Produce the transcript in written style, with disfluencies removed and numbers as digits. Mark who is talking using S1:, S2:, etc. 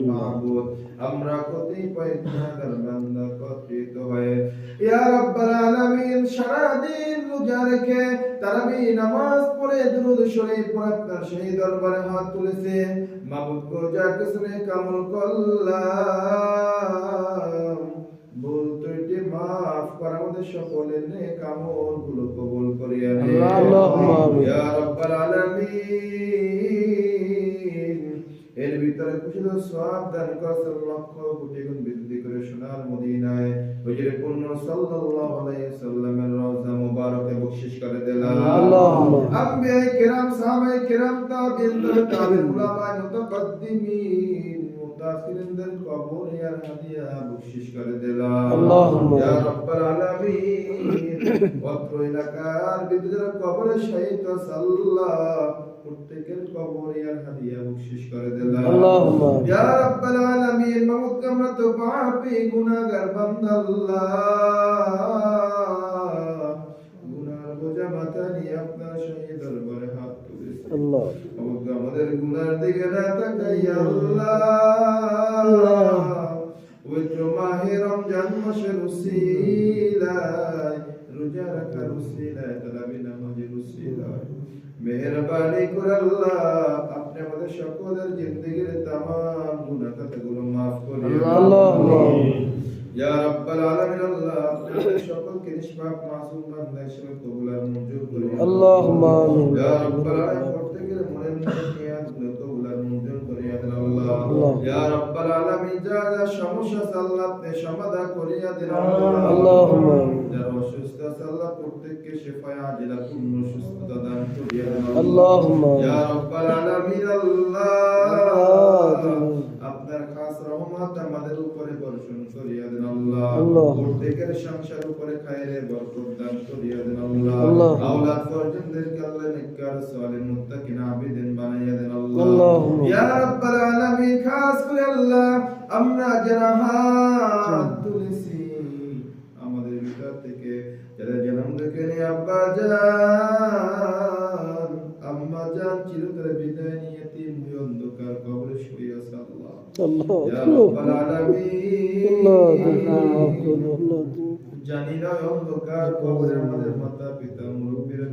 S1: মাহবুব আমরা কতিপয় গুনাহগার বান্দা একত্রিত হয়ে ইয়া রাব্বাল আলামিন সারা দিন রোজা রেখে তারাবি নামাজ পড়ে দুরূদ শরীফ পড়ে আপনার সেই দরবারে হাত তুলেছে মাবুদ গো যা কিছু নেক আমল করলাম ভুল ত্রুটি মাফ কর আমাদের সকলের নেক আমলগুলো কবুল করিয়া নিন আল্লাহুম্মা আমিন ইয়া রাব্বাল আলামিন এর ভিতরে খুশির সওয়াব দান করেন লক্ষ কোটি গুণ বৃদ্ধি করে সোনার মদিনায় হুজুর পূর্ণ সাল্লাল্লাহু আলাইহি সাল্লামের রওজা মুবারকে বখশিশ করে দিলাম আল্লাহুম্মা আম্বিয়া কিরাম সাহাবায়ে কিরাম তাবিঈন তাবিঈন উলামা মুতাকদ্দিমিন মুতাখিরিনদের কবর ইয়ার হাদিয়া বখশিশ করে দিলাম আল্লাহুম্মা ইয়া রাব্বাল আলামিন অত্র এলাকার বিদ্যুতের কবরে শহীদ সাল্লাল্লাহু প্রত্যেকের কবর ইয়ার হাদিয়া বখশিশ করে দিলাম আল্লাহুম্মা ইয়া রাব্বাল আলামিন মামুদ আমরা তো পাপী গুনাহগার বান্দা আল্লাহ গুনার বোঝা মাথা নিয়ে আপনার সেই দরবারে হাত তুলেছি আল্লাহ মামুদ আমাদের গুনার দিকে না তাকাইয়া আল্লাহ পবিত্র মাহে রমজান মাসের উসিলায় রোজা রাখার উসিলায় তারাবি নামাজের উসিলায় মেহেরবানি করে আল্লাহ আপনি আমাদের সকলের জিন্দেগীর तमाम গুনাহ খাতাগুলো maaf করে আল্লাহুম্মা ইয়া রাব্বাল আলামিন আল্লাহ আপনি সকলকে নিষ্পাক মাসুম বান্দা হিসেবে কবুল আর মঞ্জুর করে আল্লাহুম্মা আমিন ইয়া রাব্বাল আলামিন প্রত্যেকের মনের নিয়াতগুলো কবুল আর মঞ্জুর করে আল্লাহ ইয়া রাব্বাল আলামিন যা যা সমস্যা আল্লাহ আপনি সমাধান করিয়া দিন আল্লাহুম্মা যারা অসুস্থ আল্লাহ প্রত্যেককে শিফায়ে আজিলা পূর্ণ সুস্থতা দান করিয়া দিন আল্লাহুম্মা ইয়া রাব্বাল আলামিন আল্লাহ আপনার খাস রহমত আমাদের উপরে বর্ষণ করিয়া দেন আল্লাহ প্রত্যেকের সংসার উপরে খায়রের বরকত দান করিয়া দেন আল্লাহ আওলাদ ফরজানদেরকে আল্লাহ নেককার সালিহ মুত্তাকিন আবিদিন বানাইয়া দেন আল্লাহ ইয়া রাব্বাল আলামিন খাস করে আল্লাহ আমরা যারা হাত তুলেছি আমাদের ভিতর থেকে যারা জন্ম থেকে নিয়ে আব্বা জান আম্মা জান চিরতরে বিদায় নিয়ে তিন অন্ধকার কবরে শুয়ে আছে আল্লাহ ইয়া রাব্বাল আলামিন জানি না অন্ধকার কবরে আমাদের মাতা পিতা মুরব্বিরা